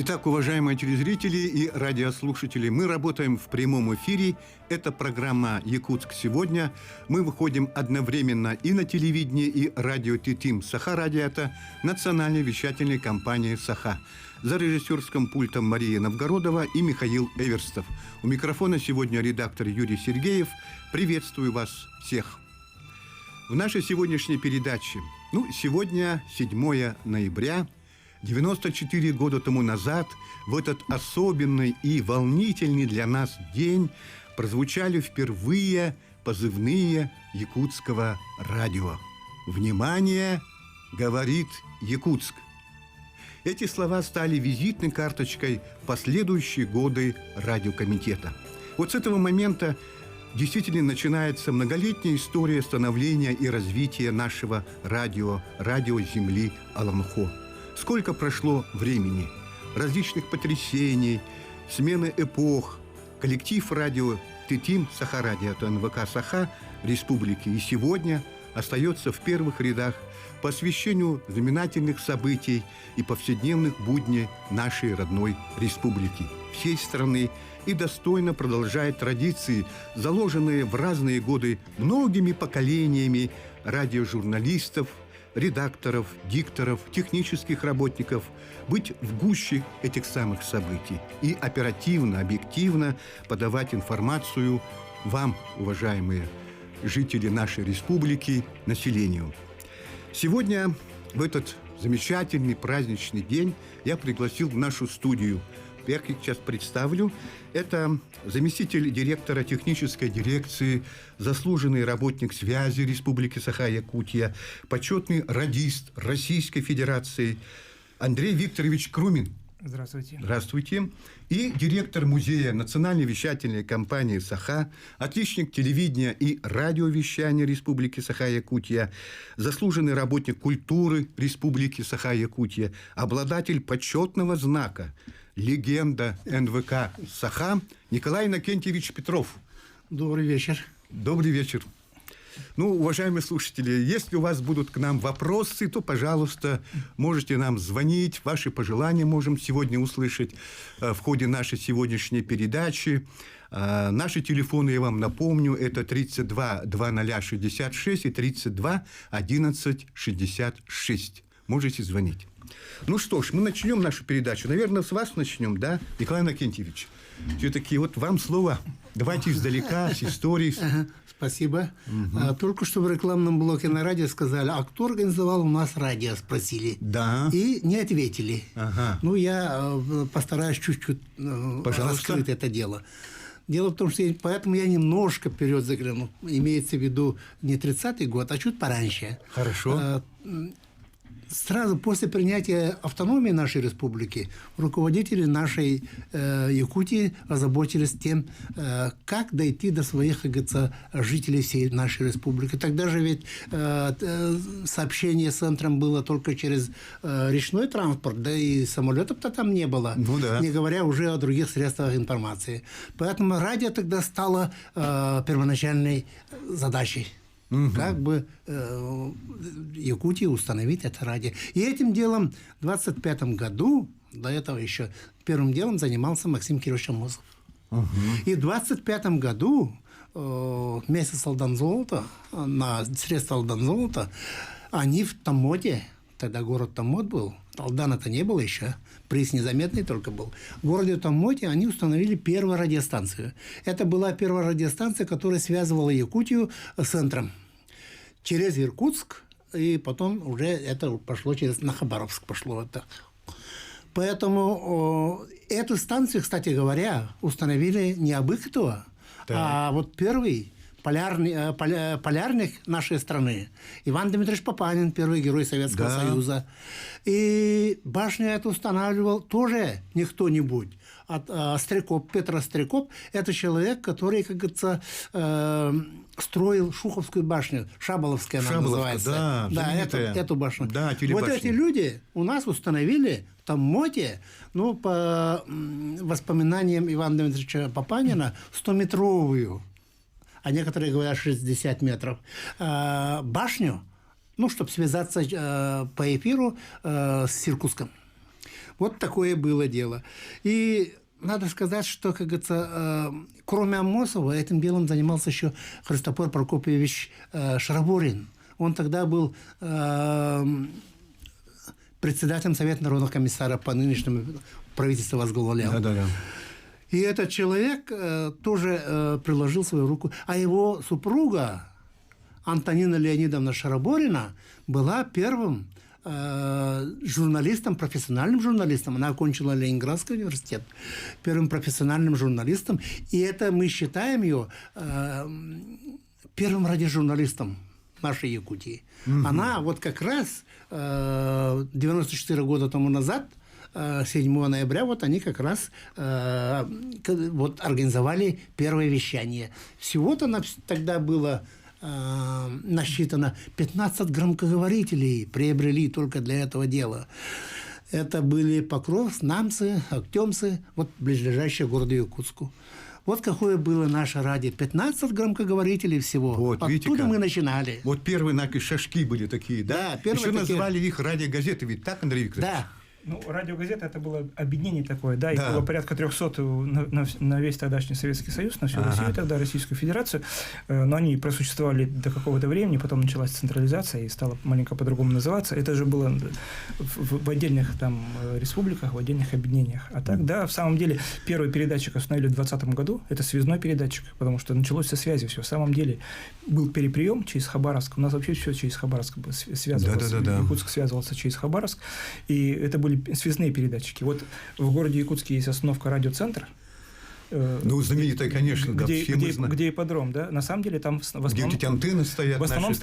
Итак, уважаемые телезрители и радиослушатели, мы работаем в прямом эфире. Это программа «Якутск сегодня». Мы выходим одновременно и на телевидении, и радио «Титим». Саха-радио – это национальная вещательная компания «Саха». За режиссерским пультом Мария Новгородова и Михаил Эверстов. У микрофона сегодня редактор Юрий Сергеев. Приветствую вас всех. В нашей сегодняшней передаче, сегодня 7 ноября, 94 года тому назад, в этот особенный и волнительный для нас день, прозвучали впервые позывные якутского радио. «Внимание! Говорит Якутск!» Эти слова стали визитной карточкой в последующие годы радиокомитета. Вот с этого момента действительно начинается многолетняя история становления и развития нашего радио земли Аламхо. Сколько прошло времени, различных потрясений, смены эпох. Коллектив радио «Титим», Саха-радио, это НВК «Саха» республики, и сегодня остается в первых рядах по освещению знаменательных событий и повседневных будней нашей родной республики, всей страны, и достойно продолжает традиции, заложенные в разные годы многими поколениями радиожурналистов, редакторов, дикторов, технических работников, быть в гуще этих самых событий и оперативно, объективно подавать информацию вам, уважаемые жители нашей республики, населению. Сегодня, в этот замечательный праздничный день, я пригласил в нашу студию, я их сейчас представлю, это заместитель директора технической дирекции, заслуженный работник связи Республики Саха-Якутия, почетный радист Российской Федерации Андрей Викторович Крумин. Здравствуйте. Здравствуйте. И директор музея национальной вещательной компании «Саха», отличник телевидения и радиовещания Республики Саха-Якутия, заслуженный работник культуры Республики Саха-Якутия, обладатель почетного знака, легенда НВК «Саха» Николай Иннокентьевич Петров. Добрый вечер. Добрый вечер. Уважаемые слушатели, если у вас будут к нам вопросы, то, пожалуйста, можете нам звонить. Ваши пожелания можем сегодня услышать в ходе нашей сегодняшней передачи. Наши телефоны, я вам напомню, это 32 2066 и 32 11 66. Можете звонить. Что ж, мы начнем нашу передачу. Наверное, с вас начнем, да, Николай Иннокентьевич? Все-таки вам слово. Давайте издалека, с истории. Спасибо. Только что в рекламном блоке на радио сказали, а кто организовал у нас радио, спросили. Да. И не ответили. Ага. Я постараюсь чуть-чуть раскрыть это дело. Дело в том, что поэтому я немножко вперед загляну. Имеется в виду не 30-й год, а чуть пораньше. Хорошо. Сразу после принятия автономии нашей республики руководители нашей Якутии озаботились тем, как дойти до своих, как говорится, жителей всей нашей республики. Тогда же ведь сообщение с центром было только через речной транспорт, да и самолетов-то там не было, не говоря уже о других средствах информации. Поэтому радио тогда стало первоначальной задачей. Как бы Якутии установить это радио. И этим делом в 25-м году, до этого еще первым делом занимался Максим Кирович Амосов. И в 25-м году вместе с Алданзолото, на средства Алданзолото, они в Тамоте, тогда город Тамот был, Алдана-то не было еще, приз незаметный только был. В городе Тамоте они установили первую радиостанцию. Это была первая радиостанция, которая связывала Якутию с центром. Через Иркутск, и потом уже это пошло на Хабаровск. Поэтому эту станцию, кстати говоря, установили не абы кто, а вот первый полярник нашей страны. Иван Дмитриевич Папанин, первый герой Советского Союза. И башню эту устанавливал тоже не кто-нибудь. Петр Остряков – это человек, который, как говорится, строил Шуховскую башню. Шаболовская она называется. Эту башню. Да, вот эти люди у нас установили в Тамоте, по воспоминаниям Ивана Дмитриевича Папанина, 100-метровую, а некоторые говорят 60 метров, башню, чтобы связаться по эфиру с Иркутском. Вот такое было дело. И надо сказать, что, как говорится, кроме Амосова, этим делом занимался еще Христофор Прокопьевич Шараборин. Он тогда был председателем Совета народных комиссаров по нынешнему правительству возглавлял. Да. И этот человек тоже приложил свою руку. А его супруга Антонина Леонидовна Шараборина была первым журналистом, профессиональным журналистом. Она окончила Ленинградский университет. Первым профессиональным журналистом. И это мы считаем ее первым радиожурналистом нашей Якутии. Она вот как раз 94 года тому назад, 7 ноября, вот они как раз вот организовали первое вещание. Всего-то тогда было насчитано 15 громкоговорителей, приобрели только для этого дела. Это были Покров, Намцы, Актемцы, вот близлежащие к городу Якутску. Вот какое было наше радио. 15 громкоговорителей всего. Вот, оттуда мы начинали. Вот первые шашки были такие, да? Первые еще такие... называли их радиогазеты, ведь так, Андрей Викторович? Да. Ну, радиогазета это было объединение такое, да, их было порядка 300 на весь тогдашний Советский Союз, на всю Россию, тогда Российскую Федерацию, но они просуществовали до какого-то времени, потом началась централизация и стало маленько по-другому называться. Это же было в отдельных там республиках, в отдельных объединениях. А так, да, в самом деле, первый передатчик установили в 2020 году, это связной передатчик, потому что началось со связи все. В самом деле был переприем через Хабаровск, у нас вообще все через Хабаровск связывалось, Якутск связывался через Хабаровск, и это были связные передатчики. Вот в городе Якутске есть остановка радиоцентр. Ну, знаменитая, конечно, да, все мы знаем. Где ипподром, да? На самом деле там в основном... Где эти антенны стоят в основном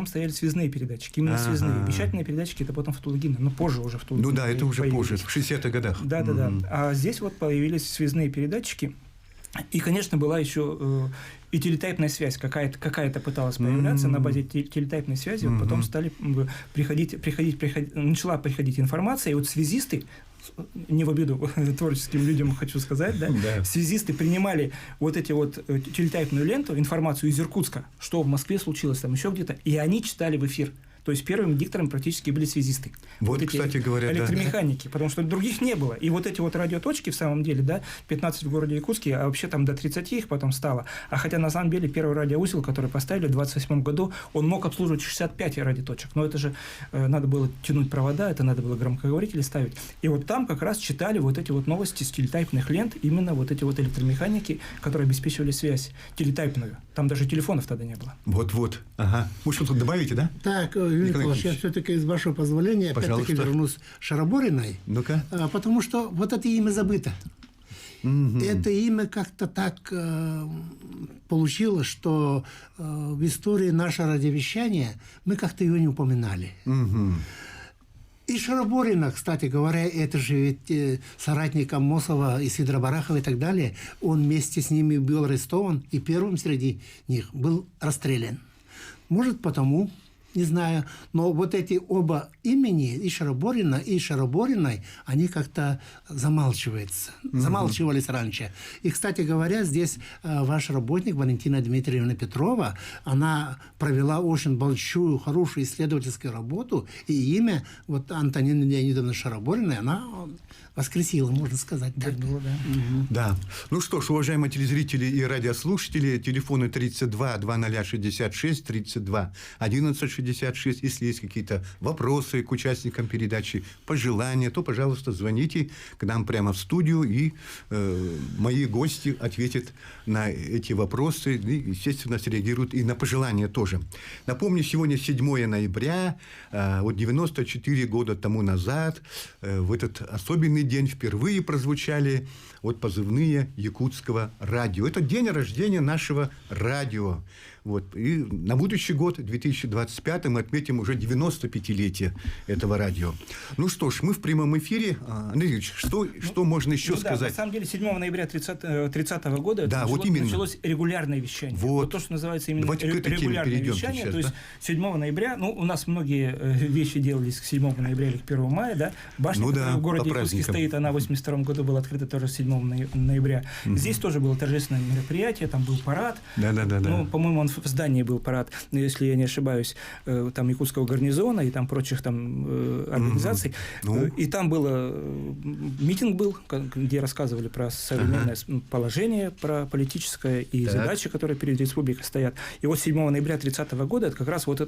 стояли связные передатчики, именно связные. Вещательные передатчики это потом фотологины, но позже уже фотологины. Ну да, это уже позже, в 60-х годах. Да. А здесь вот появились связные передатчики. И, конечно, была еще и телетайпная связь какая-то пыталась появляться на базе телетайпной связи. Вот потом стали начала приходить информация, и вот связисты, не в обиду творческим людям хочу сказать, да, связисты принимали вот эти вот телетайпную ленту, информацию из Иркутска, что в Москве случилось, там еще где-то, и они читали в эфир. То есть первыми дикторами практически были связисты. Вот эти, кстати говоря, электромеханики, потому что других не было. И вот эти вот радиоточки, в самом деле, да, 15 в городе Якутске, а вообще там до 30 их потом стало. А хотя на самом деле первый радиоузел, который поставили в 28 году, он мог обслуживать 65 радиоточек. Но это же надо было тянуть провода, это надо было громкоговорители ставить. И вот там как раз читали вот эти вот новости с телетайпных лент, именно вот эти вот электромеханики, которые обеспечивали связь телетайпную. Там даже телефонов тогда не было. Вот. Ага. Вы что тут добавите, да? Так, Юрий Николаевич, я все-таки, из вашего позволения, опять-таки вернусь к Шарабориной. Ну-ка. Потому что вот это имя забыто. Это имя как-то так получилось, что в истории нашего радиовещания мы как-то ее не упоминали. И Шараборина, кстати говоря, это же ведь соратник Амосова, Исидора Барахова и так далее, он вместе с ними был арестован и первым среди них был расстрелян. Может, потому... Не знаю, но вот эти оба имени, и Шараборина, и Шарабориной, они как-то замалчивались раньше. И, кстати говоря, здесь ваш работник Валентина Дмитриевна Петрова, она провела очень большую, хорошую исследовательскую работу, и имя вот Антонины Леонидовны Шарабориной, она воскресила, можно сказать. Да. Ну что ж, уважаемые телезрители и радиослушатели, телефоны 32 2066, 32 1166. Если есть какие-то вопросы к участникам передачи, пожелания, то, пожалуйста, звоните к нам прямо в студию, и мои гости ответят на эти вопросы и, естественно, среагируют и на пожелания тоже. Напомню, сегодня 7 ноября, вот 94 года тому назад, в этот особенный день впервые прозвучали вот позывные якутского радио. Это день рождения нашего радио. Вот. И на будущий год, 2025, мы отметим уже 95-летие этого радио. Ну что ж, мы в прямом эфире. Андрей Ильич, что можно еще сказать? Да, на самом деле, 7 ноября 30-го года началось регулярное вещание. Вот то, что называется именно регулярное вещание. Сейчас, то есть 7 ноября, у нас многие вещи делались к 7 ноября или к 1 мая, да? Башня, которая в городе Якутске стоит, она в 82 году была открыта тоже 7 ноября. Здесь тоже было торжественное мероприятие, там был парад. Да. По-моему, он в здании был парад, если я не ошибаюсь, там якутского гарнизона и там прочих там организаций. И там было митинг был, где рассказывали про современное положение, про политическое и задачи, которые перед республикой стоят. И вот 7 ноября 30 года это как раз вот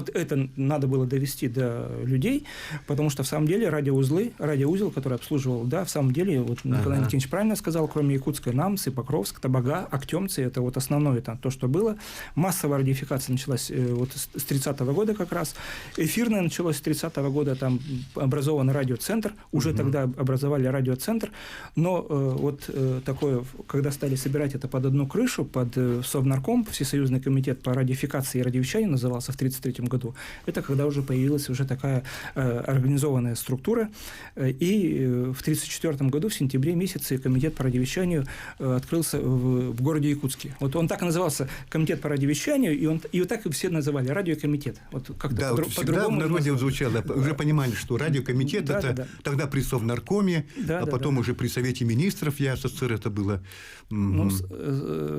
это надо было довести до людей, потому что в самом деле радиоузел, который обслуживал, да, в самом деле, вот Николай Никитич правильно сказал, кроме Якутска, Намсы, Покровск, Табага, Актемцы, это вот основное там, то, что было. Массовая радиофикация началась вот с 30-го года как раз. Эфирная началась с 30-го года, там образован радиоцентр, уже тогда образовали радиоцентр, но вот такое, когда стали собирать это под одну крышу, под Совнарком, Всесоюзный комитет по радиофикации и радиовещанию назывался в 1933 году, это когда уже появилась уже такая организованная структура, и в 1934 году, в сентябре месяце, комитет по радиовещанию открылся в городе Якутске. Вот он так и назывался, комитет по радиовещанию, и вот так и все называли, радиокомитет. Вот как-то да, вот всегда в народе звучало, уже понимали, что радиокомитет это тогда при Совнаркоме, потом уже при Совете министров СССР это было. Ну,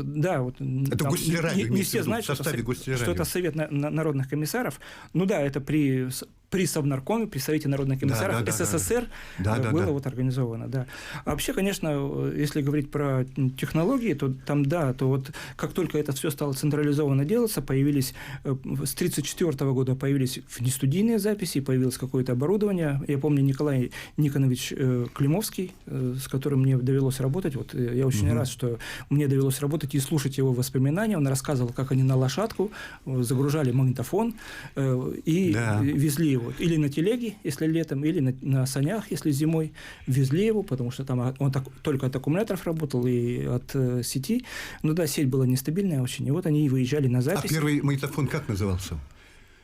да, вот это гостелерадио, не все знают, что это Совет народных комиссаров. Ну да, это при Совнаркоме, при Совете народных комиссаров СССР было вот организовано. Да. А вообще, конечно, если говорить про технологии, то там, то вот как только это все стало централизованно делаться, появились с 1934 года появились внестудийные записи, появилось какое-то оборудование. Я помню Николай Никонович Климовский, с которым мне довелось работать. Вот я очень рад, что мне довелось работать и слушать его воспоминания. Он рассказывал, как они на лошадку загружали магнитофон и везли его или на телеге, если летом, или на санях, если зимой, везли его, потому что там он только от аккумуляторов работал и от сети. Ну да, сеть была нестабильная очень, и вот они выезжали на запись. А первый магнитофон как назывался?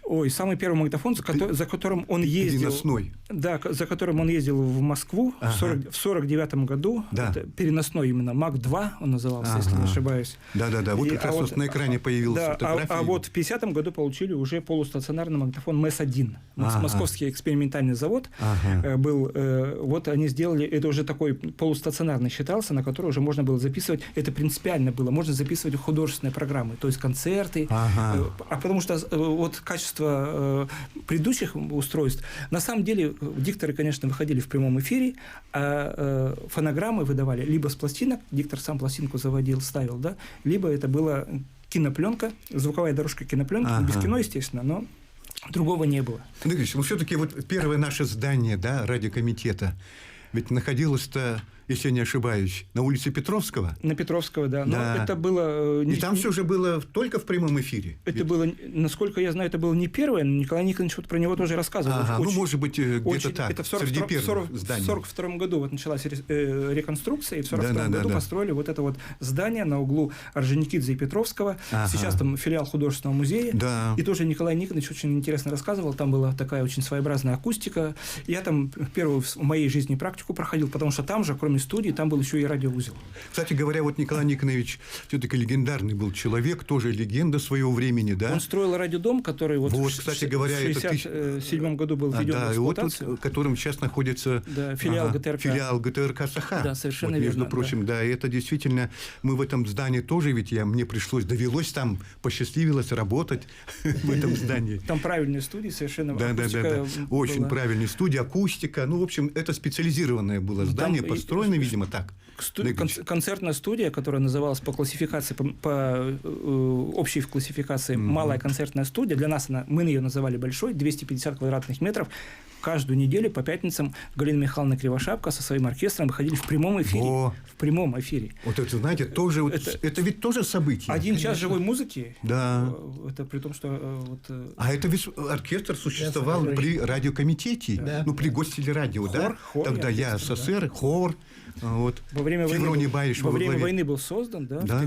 Ой, самый первый магнитофон, за которым он ездил... Переносной. Да, за которым он ездил в Москву в 49-м году. Да. Это переносной именно. МАК-2 он назывался, если не ошибаюсь. Да-да-да, вот как раз на экране появилась фотография. А вот в 50-м году получили уже полустационарный магнитофон МЭС-1. Московский экспериментальный завод был. Вот они сделали... Это уже такой полустационарный считался, на который уже можно было записывать... Это принципиально было. Можно записывать художественные программы, то есть концерты. А потому что вот качество предыдущих устройств, на самом деле дикторы, конечно, выходили в прямом эфире, а фонограммы выдавали либо с пластинок, диктор сам пластинку заводил, ставил, да, либо это была кинопленка, звуковая дорожка кинопленки, без кино, естественно, но другого не было. Дмитрий Ильич, ну все-таки вот первое наше здание, да, радиокомитета, ведь находилось-то, если я не ошибаюсь, на улице Петровского. На Петровского, да. Но это было... И там все же было только в прямом эфире. Это было, насколько я знаю, это было не первое, но Николай Николаевич вот про него тоже рассказывал. Ну, может быть, где-то так, это среди первых зданий. В 1942 году вот началась реконструкция, и в 1942 году построили вот это вот здание на углу Орджоникидзе и Петровского. Сейчас там филиал художественного музея. И тоже Николай Николаевич очень интересно рассказывал. Там была такая очень своеобразная акустика. Я там первую в моей жизни практику проходил, потому что там же, кроме студии, там был еще и радиоузел. Кстати говоря, вот Николай Никонович все-таки легендарный был человек, тоже легенда своего времени, да? Он строил радиодом, который вот кстати говоря, в 1967 году был введен в эксплуатацию. Вот, в котором сейчас находится филиал ГТРК. Филиал ГТРК «Саха». Да, совершенно вот, между верно. прочим, да, это действительно, мы в этом здании тоже, ведь мне довелось там, посчастливилось работать в этом здании. Там правильные студии, совершенно. Да. Очень правильные студии, акустика. Ну, в общем, это специализированное было здание, построено, видимо, так. Концертная студия, которая называлась по классификации, по общей классификации «Малая концертная студия». Для нас мы ее называли большой, 250 квадратных метров. Каждую неделю по пятницам Галина Михайловна Кривошапка со своим оркестром выходили в прямом эфире. В прямом эфире. Вот это, знаете, тоже это ведь тоже событие. 1 час живой музыки. Да. Это при том, что... А это ведь оркестр существовал при радиокомитете, при гостелерадио, да? Тогда СССР, хор. Вот. Во время войны был создан, да? Да.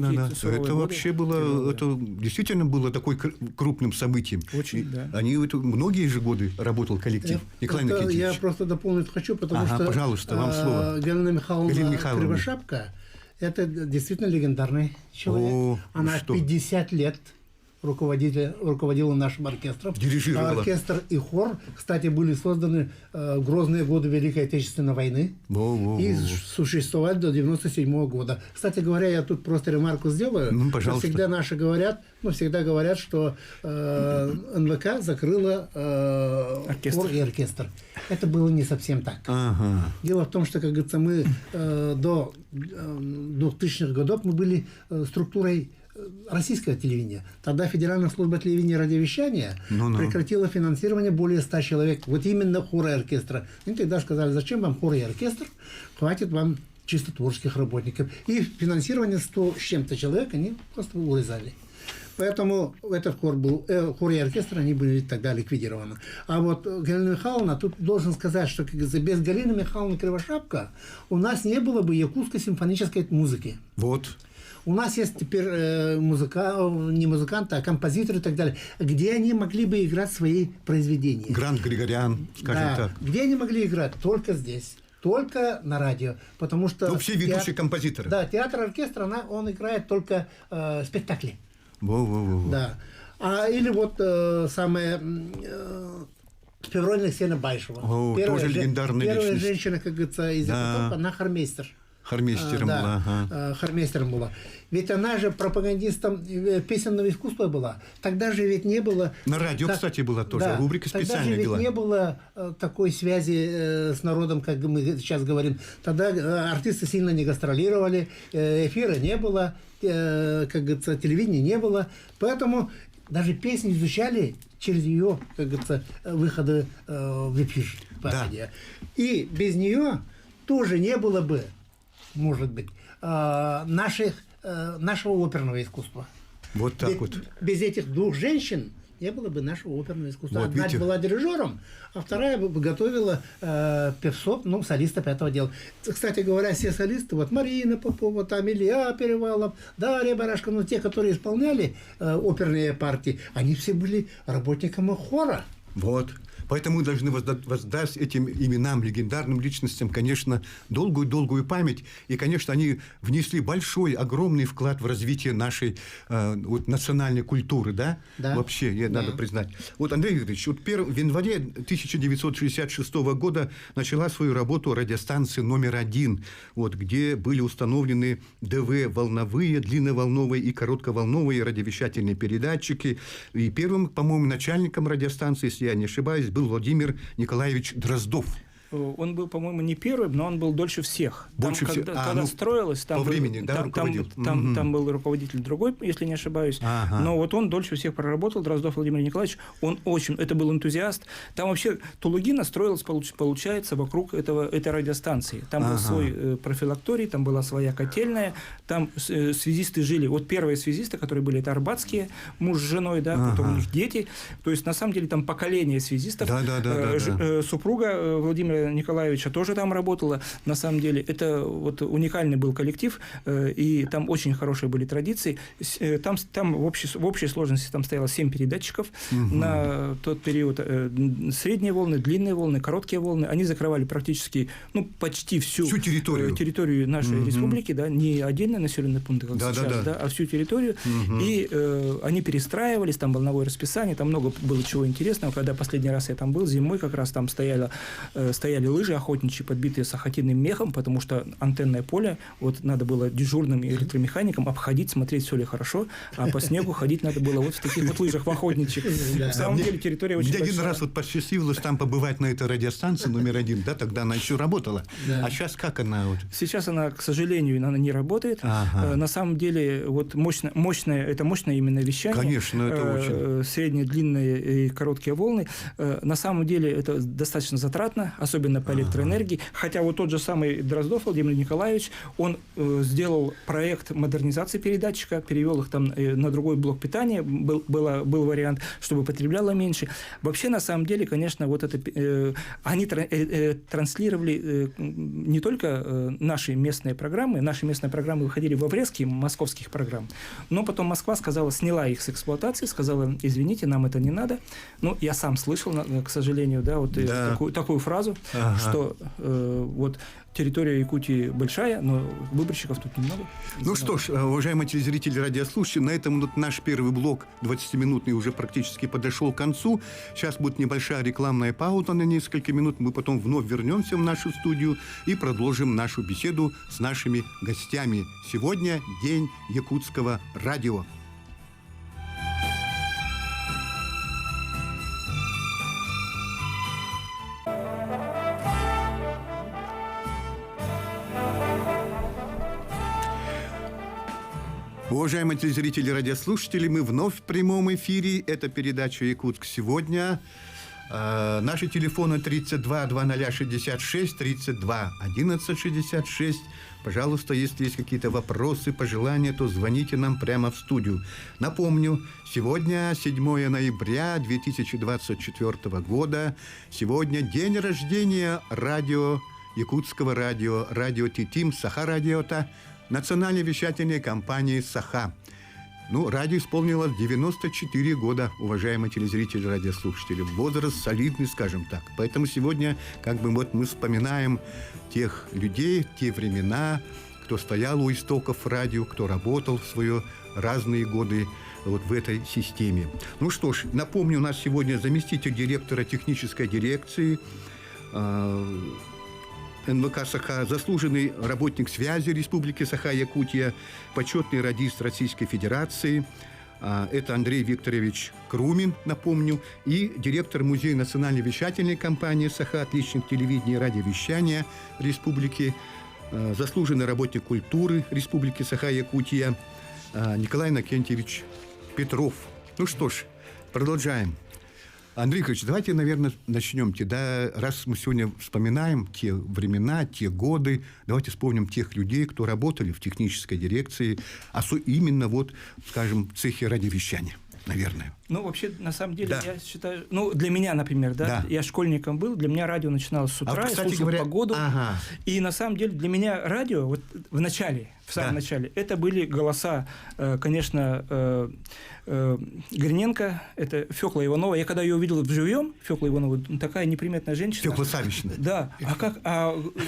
Это вообще было, это действительно было такой крупным событием. Очень, да. Многие же годы работал коллектив. Николай Никитич. Я просто дополнить хочу, потому что пожалуйста, вам слово. Галина Михайловна Кривошапка – это действительно легендарный человек. Она 50 лет руководила нашим оркестром. Дирижировала. Оркестр и хор, кстати, были созданы в грозные годы Великой Отечественной войны. И существовали до 1997 года. Кстати говоря, я тут просто ремарку сделаю. Ну, пожалуйста. Всегда говорят, что НВК закрыла хор и оркестр. Это было не совсем так. Ага. Дело в том, что, как говорится, мы до 2000-х годов мы были структурой российского телевидения. Тогда Федеральная служба телевидения и радиовещания прекратила финансирование более 100 человек. Вот именно хора и оркестра. Они тогда сказали, зачем вам хор и оркестр? Хватит вам чисто творческих работников. И финансирование 100 с чем-то человек они просто урезали. Поэтому этот хор и оркестр, они были тогда ликвидированы. А вот Галина Михайловна, тут должен сказать, что, как говорится, без Галины Михайловны Кривошапко у нас не было бы якутской симфонической музыки. Вот. У нас есть теперь не музыканты, а композиторы и так далее. Где они могли бы играть свои произведения? Грант Григорян, скажем так. Где они могли играть? Только здесь. Только на радио. Потому что... Ну, все ведущие композиторы. Да, театр-оркестр, он играет только спектакли. Во-во-во. Да. Или вот Феврония Алексеевна Байшева. Тоже легендарная личность. Первая женщина, как говорится, из Якутска, она хормейстер. Хормейстером была. Ага. Хормейстером была. Ведь она же пропагандистом песенного искусства была. Тогда же ведь не было... На радио, кстати, была тоже. Рубрика специальная была. Тогда же ведь не было такой связи с народом, как мы сейчас говорим. Тогда артисты сильно не гастролировали, эфира не было, как говорится, телевидения не было. Поэтому даже песни изучали через ее, как говорится, выходы в эфир. Да. И без нее тоже не было бы, может быть, нашего оперного искусства. Вот так Ведь вот. Без этих двух женщин не было бы нашего оперного искусства. Вот, одна видите? была дирижером, а вторая готовила певцов, солиста пятого дела. Кстати говоря, все солисты, вот Марина Попова, там Илья Перевалов, Дарья Барашка, те, которые исполняли оперные партии, они все были работниками хора. Вот. Поэтому мы должны воздать этим именам, легендарным личностям, конечно, долгую память. И, конечно, они внесли большой, огромный вклад в развитие нашей национальной культуры, да? Да. Вообще, надо признать. Вот, Андрей Игоревич, в январе 1966 года начала свою работу радиостанция номер 1, где были установлены ДВ волновые, длинноволновые и коротковолновые радиовещательные передатчики. И первым, по-моему, начальником радиостанции, если я не ошибаюсь, был Владимир Николаевич Дроздов. Он был, по-моему, не первым, но он был дольше всех. Когда строилось, там был руководитель другой, если не ошибаюсь. Ага. Но вот он дольше всех проработал, Дроздов Владимир Николаевич. Это был энтузиаст. Там вообще Тулугина строилась, получается, вокруг этой радиостанции. Там был свой профилакторий, там была своя котельная, там связисты жили. Вот первые связисты, которые были, это арбатские, муж с женой, потом у них дети. То есть, на самом деле, там поколение связистов. Супруга Владимира Николаевича тоже там работала. На самом деле, это вот уникальный был коллектив, и там очень хорошие были традиции. Там в общей сложности там стояло 7 передатчиков. На тот период средние волны, длинные волны, короткие волны. Они закрывали практически, почти всю территорию нашей республики, не отдельные населенные пункты, как сейчас, а всю территорию. И они перестраивались, там волновое расписание, там много было чего интересного. Когда последний раз я там был, зимой как раз там стояли лыжи охотничьи, подбитые сахатинным мехом, потому что антенное поле, надо было дежурным электромеханикам обходить, смотреть, все ли хорошо, а по снегу ходить надо было в таких лыжах в охотничьих. На самом деле территория очень большая. Мне один раз посчастливилось там побывать на этой радиостанции номер 1, тогда она еще работала. А сейчас как она? Сейчас она, к сожалению, она не работает. На самом деле, мощное именно вещание. Конечно, это очень. Средние, длинные и короткие волны. На самом деле, это достаточно затратно, особенно по электроэнергии. Хотя тот же самый Дроздов Владимир Николаевич, он сделал проект модернизации передатчика, перевел их там на другой блок питания, был вариант, чтобы потребляло меньше. Вообще, на самом деле, конечно, они транслировали не только наши местные программы выходили в обрезки московских программ, но потом Москва сняла их с эксплуатации, сказала, извините, нам это не надо. Я сам слышал, к сожалению, такую фразу. что вот территория Якутии большая, но выборщиков тут немного. Ну что ж, уважаемые телезрители, радиослушатели, на этом вот наш первый блок 20-минутный уже практически подошел к концу. Сейчас будет небольшая рекламная пауза на несколько минут. Мы потом вновь вернемся в нашу студию и продолжим нашу беседу с нашими гостями. Сегодня День якутского радио. Уважаемые телезрители и радиослушатели, мы вновь в прямом эфире. Это передача «Якутск сегодня». Наши телефоны 32 2066, 32 1166. Пожалуйста, если есть какие-то вопросы, пожелания, то звоните нам прямо в студию. Напомню, сегодня 7 ноября 2024 года. Сегодня день рождения радио, якутского радио, радио ТИТИМ, Саха-радиота, национальной вещательной компании «Саха». Ну, радио исполнилось 94 года, уважаемые телезрители и радиослушатели. Возраст солидный, скажем так. Поэтому сегодня как бы вот мы вспоминаем тех людей, те времена, кто стоял у истоков радио, кто работал в свои разные годы вот в этой системе. Ну что ж, напомню, у нас сегодня заместитель директора технической дирекции НВК Саха, заслуженный работник связи Республики Саха-Якутия, почетный радист Российской Федерации. Это Андрей Викторович Крумин, напомню, и директор Музея национальной вещательной компании Саха, отличник телевидения и радиовещания Республики, заслуженный работник культуры Республики Саха-Якутия Николай Иннокентьевич Петров. Ну что ж, продолжаем. Андрей Ильич, давайте, наверное, начнем. Да, раз мы сегодня вспоминаем те времена, те годы, давайте вспомним тех людей, кто работали в технической дирекции, именно вот, скажем, в цехе радиовещания, наверное. Ну, вообще, на самом деле, я считаю... Ну, для меня, например, я школьником был, для меня радио начиналось с утра, я слушал погоду. И, на самом деле, для меня радио вот в начале, в самом начале, это были голоса, конечно, Гриненко, это Фёкла Иванова. Я когда ее увидел вживьем, Фёкла Иванова, такая неприметная женщина. Фёкла Савична. Да.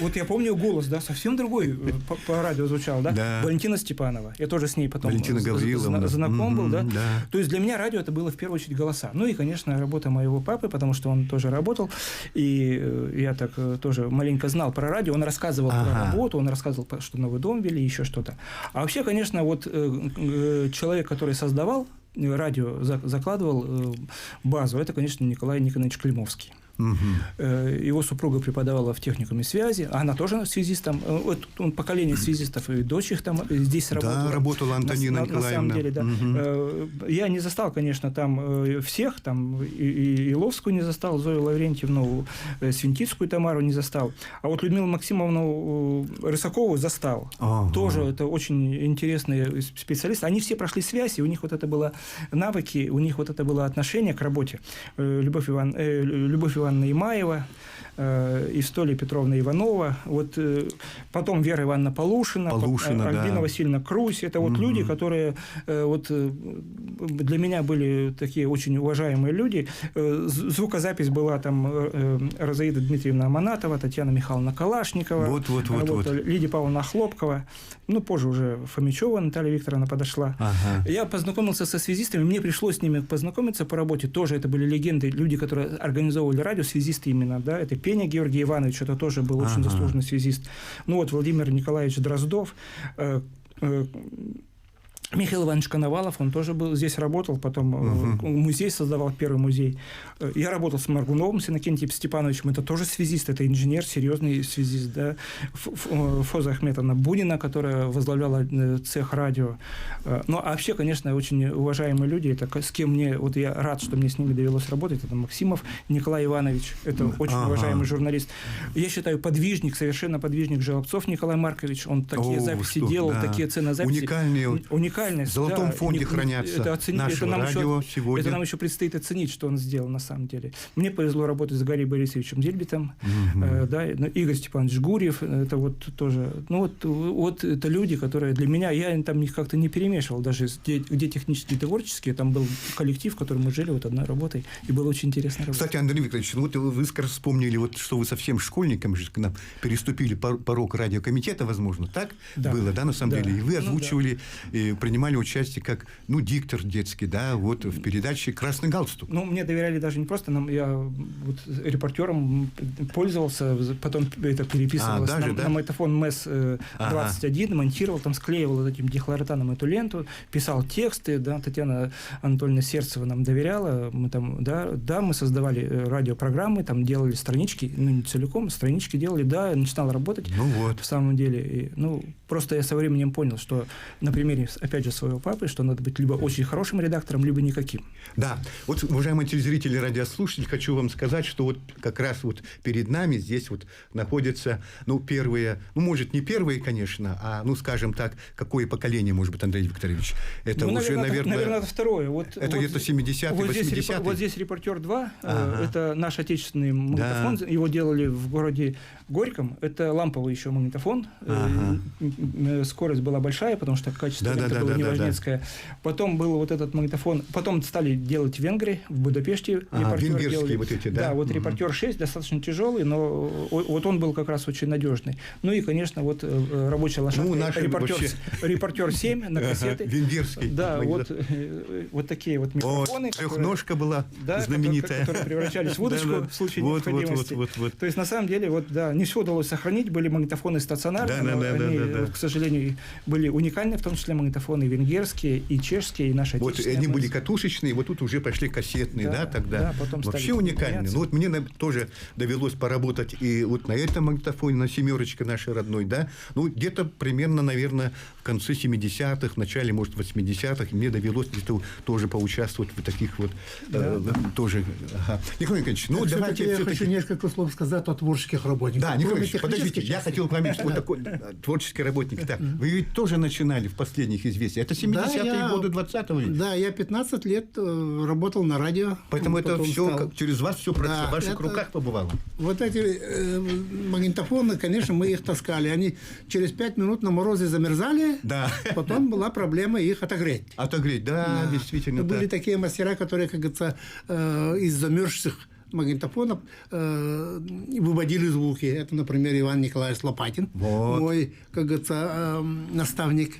Вот я помню голос, совсем другой по радио звучал, да? Валентина Степанова. Я тоже с ней потом знаком был, да? То есть для меня радио это было в первую очередь голоса. Ну и, конечно, работа моего папы, потому что он тоже работал, и я так тоже маленько знал про радио. Он рассказывал про работу, он рассказывал, что новый дом вели, еще что-то. А вообще, конечно, вот человек, который создавал радио, закладывал базу, это, конечно, Николай Никонович Климовский. Его супруга преподавала в техникуме связи, она тоже связистом. Вот поколение связистов, и дочь их там здесь работала. Да, работала Антонина Николаевна. На самом деле, да. Я не застал, конечно, там всех, там и Иловскую не застал, Зою Лаврентьевну, Свинтицкую Тамару не застал. А вот Людмилу Максимовну Рысакову застал. Тоже это очень интересные специалисты. Они все прошли связь, и у них вот это было навыки, у них вот это было отношение к работе. Любовь Ивановна Имаева, Истолия Петровна Иванова, вот потом Вера Ивановна Полушина, Альбина Васильевна Крусь. Это вот люди, которые вот для меня были такие очень уважаемые люди. Звукозапись была там Розаида Дмитриевна Аманатова, Татьяна Михайловна Калашникова, Лидия Павловна Хлопкова. Ну, позже уже Фомичева Наталья Викторовна подошла. Я познакомился со связистами, мне пришлось с ними познакомиться по работе. Тоже это были легенды, люди, которые организовывали радио, связисты именно, да, это Пеня Георгий Иванович, это тоже был очень заслуженный связист. Ну вот Владимир Николаевич Дроздов, Михаил Иванович Коновалов, он тоже был здесь, работал, потом музей создавал, первый музей. Я работал с Маргуновым, с Иннокентием Степановичем, это тоже связист, это инженер, серьезный связист, да. Фоза Ахметовна Бунина, которая возглавляла цех радио. Ну, а вообще, конечно, очень уважаемые люди, это с кем мне, вот я рад, что мне с ними довелось работать, это Максимов Николай Иванович, это очень уважаемый журналист. Я считаю, подвижник, совершенно подвижник Желобцов Николай Маркович, он такие записи делал, такие ценные записи. Уникальные уникальность. В золотом фонде хранятся наши радио сегодня. Это нам еще предстоит оценить, что он сделал на самом деле. Мне повезло работать с Гарри Борисовичем Зельбитом, да, Игорь Степанович Гурьев, это вот тоже, ну вот это люди, которые для меня, я там как-то не перемешивал, даже где технические, творческие, там был коллектив, в котором мы жили вот одной работой, и было очень интересно работать. Кстати, Андрей Викторович, ну вот вы вспомнили, вот, что вы совсем школьником же к нам переступили порог радиокомитета, возможно, так было, да, на самом деле? И вы озвучивали, и принимали участие как, ну, диктор детский, да, вот в передаче «Красный галстук». Ну, мне доверяли даже не просто нам, я вот репортером пользовался, потом это переписывалось на магнитофон МЭС-21, монтировал, там склеивал вот этим дихлоротаном эту ленту, писал тексты, да, Татьяна Анатольевна Сердцева нам доверяла, мы там, да, мы создавали радиопрограммы, там делали странички, ну, не целиком, странички делали, да, я начинал работать, ну, вот. В самом деле, и, ну, просто я со временем понял, что на примере, опять же, своего папы, что надо быть либо очень хорошим редактором, либо никаким. Да, вот, уважаемые телезрители, радиослушатели, хочу вам сказать, что вот как раз вот перед нами здесь вот находятся, ну, первые, ну, может, не первые, конечно, а, ну, скажем так, какое поколение, может быть, Андрей Викторович? Это ну, уже, наверное, это второе. Вот, это где-то 70-е, 80-е. Вот здесь «Репортер-2», это наш отечественный магнитофон, его делали в городе Горьком, это ламповый еще магнитофон, скорость была большая, потому что качество было неважнецкое. Потом был вот этот магнитофон, потом стали делать в Венгрии, в Будапеште. Венгерские делали. Вот эти, да? Да, вот «Репортер-6» достаточно тяжелый, но вот он был как раз очень надежный. Ну и, конечно, вот рабочая лошадка, «Репортер-7» на кассеты. Венгерский. Да, вот такие вот микрофоны. Трехножка была знаменитая. Которые превращались в удочку в случае необходимости. То есть, на самом деле, вот, да, не все удалось сохранить, были магнитофоны стационарные, но они, к сожалению, были уникальны, в том числе магнитофоны венгерские, и чешские, и наши отечественные. Вот они были катушечные, вот тут уже пошли кассетные, да, тогда. Да, потом вообще уникальные. Ну, вот мне тоже довелось поработать и вот на этом магнитофоне, на «семерочке» нашей родной, да, ну, где-то примерно, наверное, в конце 70-х, в начале, может, 80-х, мне довелось где-то тоже поучаствовать в таких вот, тоже. Николай Николаевич, ну, давайте я хочу несколько слов сказать о творческих работниках. Да, Николай Ильич, подождите, я хотел пометить, что вот такой творческий работник. Так, вы ведь тоже начинали в последних известиях. Это 70-е годы 20-го века. Да, я 15 лет работал на радио. Поэтому это все через вас все в ваших руках побывало. Вот эти магнитофоны, конечно, мы их таскали. Они через 5 минут на морозе замерзали. Да. Потом была проблема их отогреть. Отогреть, да, действительно. Были такие мастера, которые, как говорится, из замерзших магнитофонов выводили звуки. Это, например, Иван Николаевич Лопатин, мой, как говорится, наставник.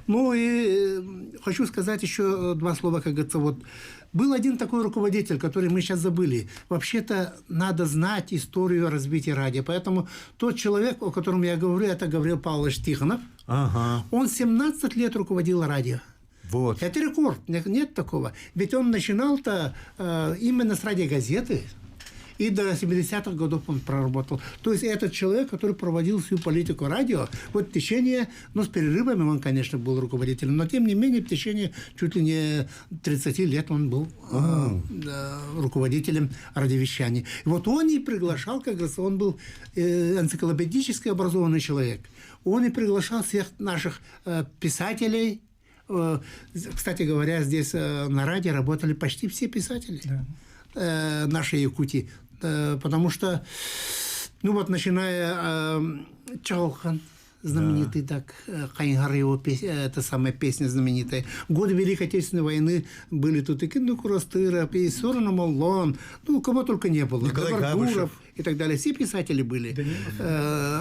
Ну и хочу сказать еще два слова, как говорится, вот. Был один такой руководитель, который мы сейчас забыли. Вообще-то надо знать историю развития радио. Поэтому тот человек, о котором я говорю, это Гаврил Павлович Тихонов. Он 17 лет руководил радио. Вот. Это рекорд, нет такого. Ведь он начинал-то именно с радиогазеты, и до 70-х годов он проработал. То есть этот человек, который проводил всю политику радио, вот в течение, ну, с перерывами он, конечно, был руководителем, но тем не менее в течение чуть ли не 30 лет он был руководителем радиовещания. И вот он и приглашал, как говорится, он был энциклопедически образованный человек. Он и приглашал всех наших писателей. Кстати говоря, здесь на радио работали почти все писатели нашей Якутии. Потому что, ну вот, начиная Чалхан, знаменитый, так, Хайнгар, его это самая песня знаменитая. Годы Великой Отечественной войны были тут и Киндукурастыров, и Сорона Моллон, ну, кого только не было. Николай Габышев. И так далее. Все писатели были.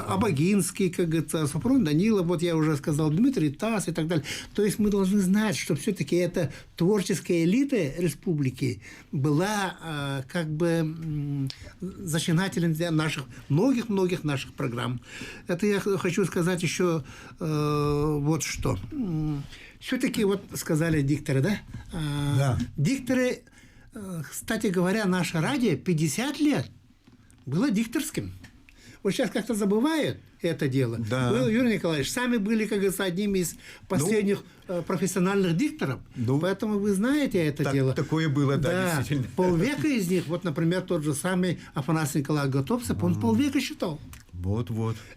Абагинский, как говорится, Супрун Данилов, вот я уже сказал, Дмитрий Тас и так далее. То есть мы должны знать, что все-таки эта творческая элита республики была как бы зачинателем для наших, многих-многих наших программ. Это я хочу сказать еще вот что. Все-таки вот сказали дикторы, да? Да. Дикторы, кстати говоря, наше радио 50 лет было дикторским. Вот сейчас как-то забывают. это дело. Да. Вы, Юрий Николаевич, сами были, как говорится, одними из последних профессиональных дикторов, поэтому вы знаете это дело. Такое было, да, действительно. Полвека из них, вот, например, тот же самый Афанасий Николаевич Готовцев, он полвека считал. Вот.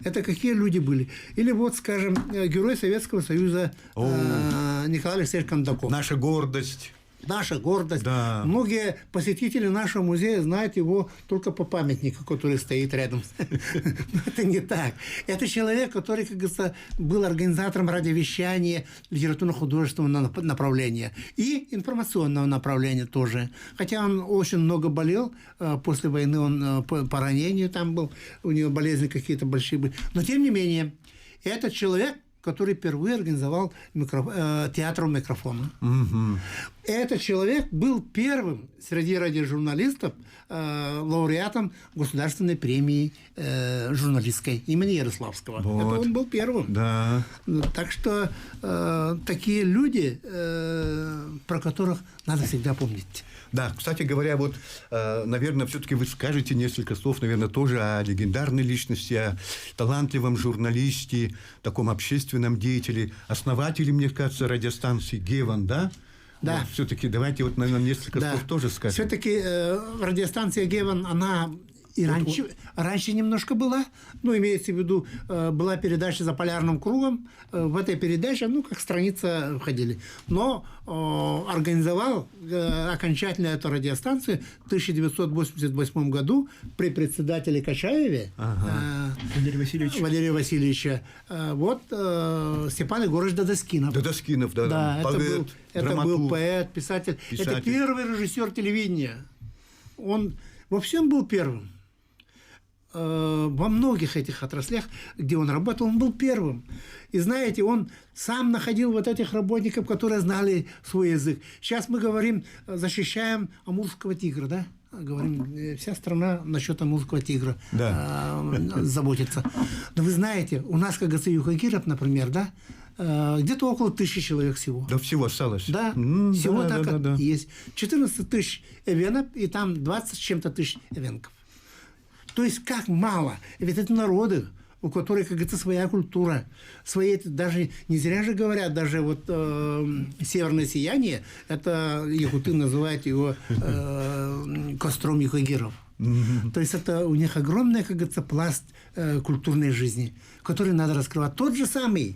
Это какие люди были? Или вот, скажем, герой Советского Союза Николай Алексеевич Кондаков. Наша гордость. Наша гордость. Да. Многие посетители нашего музея знают его только по памятнику, который стоит рядом. Но это не так. Это человек, который, как говорится, был организатором радиовещания литературно-художественного направления и информационного направления тоже. Хотя он очень много болел. После войны он по ранению там был. У него болезни какие-то большие были. Но, тем не менее, этот человек, который впервые организовал театр у микрофона. Угу. Этот человек был первым среди радиожурналистов лауреатом Государственной премии журналистской имени Ярославского. Вот. Это он был первым. Да. Так что такие люди, про которых надо всегда помнить. Да, кстати говоря, вот, наверное, все-таки вы скажете несколько слов, наверное, тоже о легендарной личности, о талантливом журналисте, таком общественном деятеле, основателе, мне кажется, радиостанции «Геван», да? Да. Вот, все-таки давайте вот, наверное, несколько слов тоже скажем. Все-таки радиостанция «Геван», она и раньше немножко была, ну, имеется в виду, была передача «За полярным кругом». В этой передаче, как страница входили. Но организовал окончательно эту радиостанцию в 1988 году при председателе Качаеве Валерия Васильевича Степан Егорович Дадоскинов. Дадоскинов, да. Поэт, это был поэт, писатель. Это первый режиссер телевидения. Он во всем был первым. Во многих этих отраслях, где он работал, он был первым. И знаете, он сам находил вот этих работников, которые знали свой язык. Сейчас мы говорим, защищаем амурского тигра, да? Говорим, вся страна насчет амурского тигра заботится. Но вы знаете, у нас, как говорится, Юхагиров, например, да? Где-то около 1000 человек всего. Да, всего осталось. Да, всего так есть. 14 тысяч эвенов, и там 20 с чем-то тысяч эвенков. То есть, как мало. Ведь это народы, у которых, как говорится, своя культура. Свои, даже не зря же говорят, даже вот «Северное сияние», это якуты называют его костром юхагиров. То есть, это у них огромный, как говорится, пласт культурной жизни, который надо раскрывать. Тот же самый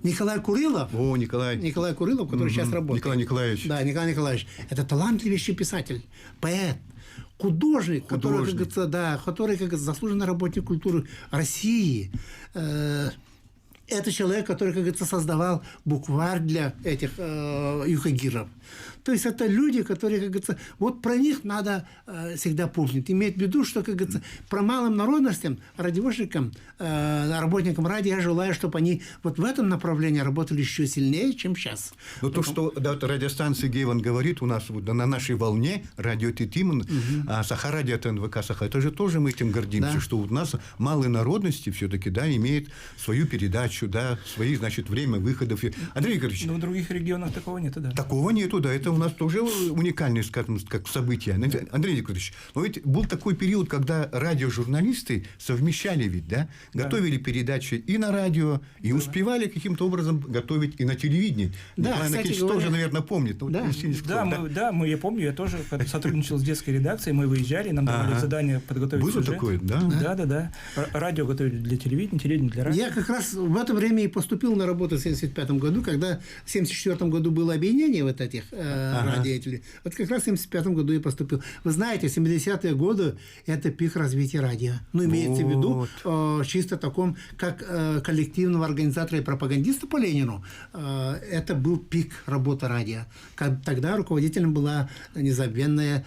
Николай Курилов. Николай Курилов, который сейчас работает. Николай Николаевич. Да, Николай Николаевич. Это талантливейший писатель, поэт, художник, который, как говорится, который, как заслуженный работник культуры России. Это человек, который, как говорится, создавал букварь для этих юхагиров. То есть, это люди, которые, как говорится, вот про них надо всегда помнить. Иметь в виду, что, как говорится, про малым народностям, радиошникам, работникам радио, я желаю, чтобы они вот в этом направлении работали еще сильнее, чем сейчас. Но то, что радиостанция «Геван» говорит у нас вот, на нашей волне, радио Титим, Саха-радио ТНВК Саха, это же тоже мы этим гордимся, что у нас малые народности все-таки, имеют свою передачу, свои, значит, время выходов. Андрей Игоревич. Но в других регионах такого нету, да. Такого нету, да. Это у нас тоже уникальное, скажем, как событие. Андрей Игоревич, но ведь был такой период, когда радиожурналисты совмещали ведь, готовили передачи и на радио, и успевали каким-то образом готовить и на телевидении. Николай Николаевич тоже, наверное, помнит. Я помню, я тоже сотрудничал с детской редакцией, мы выезжали, нам давали задание подготовить сюжет. Было такое, да? Да. Радио готовили для телевидения, телевидение для радио. Я как раз в это время и поступил на работу в 1975 году, когда в 1974 году было объединение вот этих радиоделей. Вот как раз в 1975 году я поступил. Вы знаете, 70-е годы – это пик развития радио. Имеется в виду чисто таком, как коллективного организатора и пропагандиста по Ленину. Это был пик работы радио. Тогда руководителем была незабвенная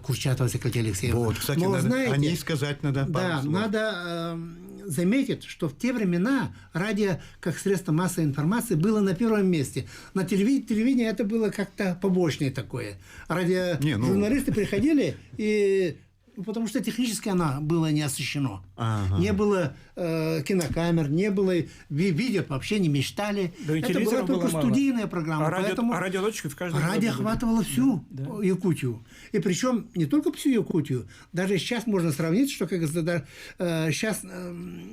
Курчатова Секлятия Алексеевна. Вот, кстати, о ней сказать надо пару слов. Надо заметить, что в те времена радио как средство массовой информации было на первом месте. На телевидении это было как-то побочное такое. Журналисты приходили и Потому что технически она была не освещена. Ага. Не было кинокамер, не было видео, вообще не мечтали. Да, это была только студийная программа. А радиодочка в каждом радио охватывало всю Якутию. И причем не только всю Якутию. Даже сейчас можно сравнить, что сейчас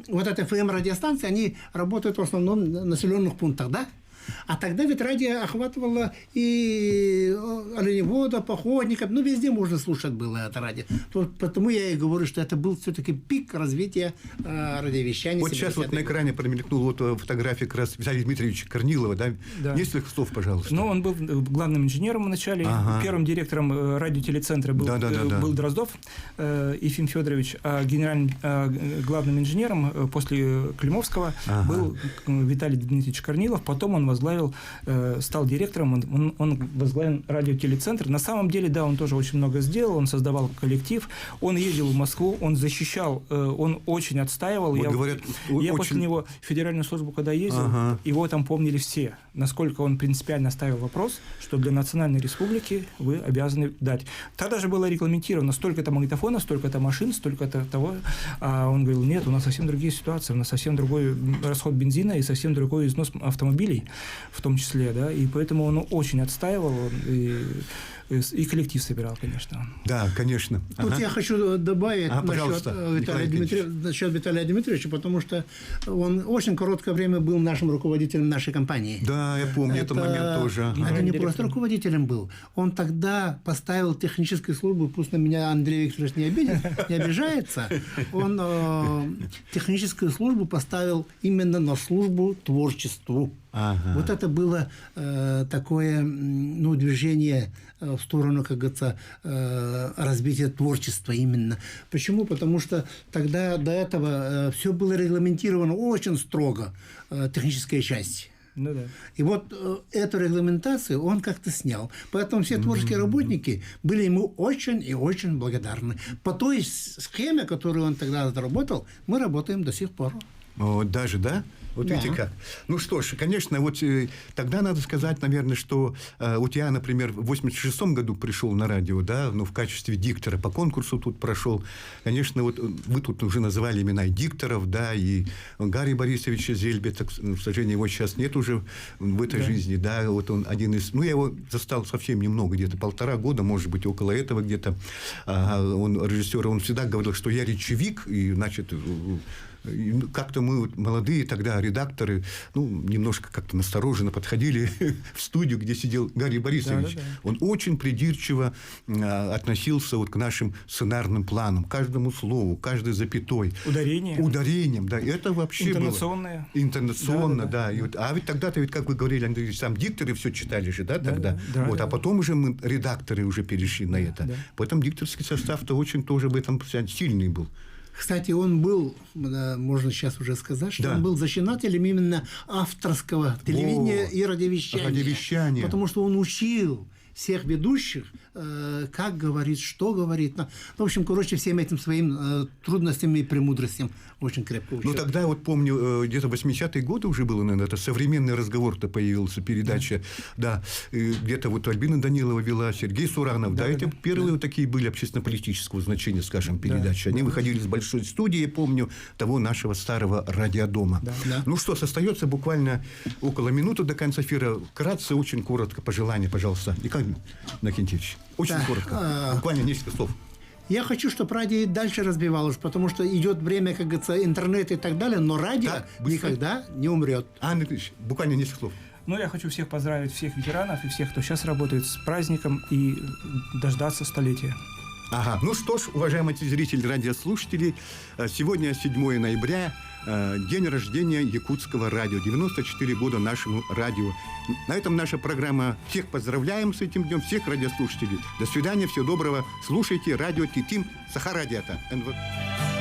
вот эти ФМ-радиостанции, они работают в основном на населенных пунктах, да? А тогда ведь радио охватывало и оленеводов, походников, везде можно слушать было это радио. Потому я и говорю, что это был все-таки пик развития радиовещания. Вот сейчас вот на экране промелькнула фотография как раз Виталия Дмитриевича Корнилова, да? Несколько слов, пожалуйста. Ну, он был главным инженером вначале, первым директором радиотелецентра был Дроздов Ефим Федорович, а главным инженером после Климовского был Виталий Дмитриевич Корнилов, потом он стал директором, он возглавил радиотелецентр. На самом деле, да, он тоже очень много сделал, он создавал коллектив, он ездил в Москву, он защищал, он очень отстаивал. Я после него в федеральную службу, когда ездил, его там помнили все, насколько он принципиально ставил вопрос, что для национальной республики вы обязаны дать. Тогда же было регламентировано столько-то магнитофонов, столько-то машин, столько-то того. А он говорил, нет, у нас совсем другие ситуации, у нас совсем другой расход бензина и совсем другой износ автомобилей. В том числе, да, и поэтому он очень отстаивал, и коллектив собирал, конечно. Да, конечно. Тут я хочу добавить насчет Виталия Дмитриевича, потому что он очень короткое время был нашим руководителем нашей компании. Да, я помню этот момент тоже. Это не просто руководителем был. Он тогда поставил техническую службу, пусть на меня Андрей Викторович не обижается, он техническую службу поставил именно на службу творчеству. Вот это было такое движение в сторону, как говорится, развития творчества именно. Почему? Потому что тогда до этого все было регламентировано очень строго, техническая часть. Ну, да. И вот эту регламентацию он как-то снял. Поэтому все творческие работники были ему очень и очень благодарны. По той схеме, которую он тогда разработал, мы работаем до сих пор. Даже, да? Вот видите как. Ну что ж, конечно, вот тогда надо сказать, наверное, что вот я, например, в 86-м году пришел на радио, да, в качестве диктора по конкурсу тут прошел. Конечно, вот вы тут уже называли имена и дикторов, да, и Гарри Борисовича Зельбета, к сожалению, его сейчас нет уже в этой жизни, да, вот он один из... я его застал совсем немного, где-то 1,5 года, может быть, около этого где-то. Он режиссер, он всегда говорил, что я речевик, и, значит... Как-то мы молодые тогда редакторы, немножко как-то настороженно подходили в студию, где сидел Гарри Борисович. Да. Он очень придирчиво относился вот к нашим сценарным планам, каждому слову, каждой запятой. Ударением, да. Это вообще Интонационное. было... Интонационно, да. И вот, а ведь тогда-то, как вы говорили, Андрей Ильич, сам дикторы все читали же, да, тогда? Да, вот, а потом уже мы, редакторы, уже перешли на это. Да. Поэтому дикторский состав-то очень тоже в этом сильный был. Кстати, он был, можно сейчас уже сказать, что он был зачинателем именно авторского телевидения и радиовещания. Потому что он учил всех ведущих, как говорит, что говорит. В общем, всем этим своим трудностям и премудростям очень крепко учил. Тогда вот помню, где-то 80-е годы уже было, наверное, это «Современный разговор»-то появился, передача, где-то вот Альбина Данилова вела, Сергей Суранов, это первые вот такие были общественно-политического значения, скажем, передачи. Они выходили с большой студии, я помню, того нашего старого радиодома. Ну что, остается буквально около минуты до конца эфира. Вкратце, очень коротко, пожелание, пожалуйста. Николай Иннокентьевич, очень коротко, буквально несколько слов. Я хочу, чтобы радио и дальше развивалось, потому что идет время, как говорится, интернет и так далее, но радио никогда не умрет. Анна Ильич, буквально несколько слов. Я хочу всех поздравить, всех ветеранов и всех, кто сейчас работает, с праздником и дождаться столетия. Ну что ж, уважаемые телезрители, радиослушатели, сегодня 7 ноября, день рождения якутского радио, 94 года нашему радио. На этом наша программа. Всех поздравляем с этим днем, всех радиослушателей. До свидания, всего доброго. Слушайте радио Титим Сахарадиата.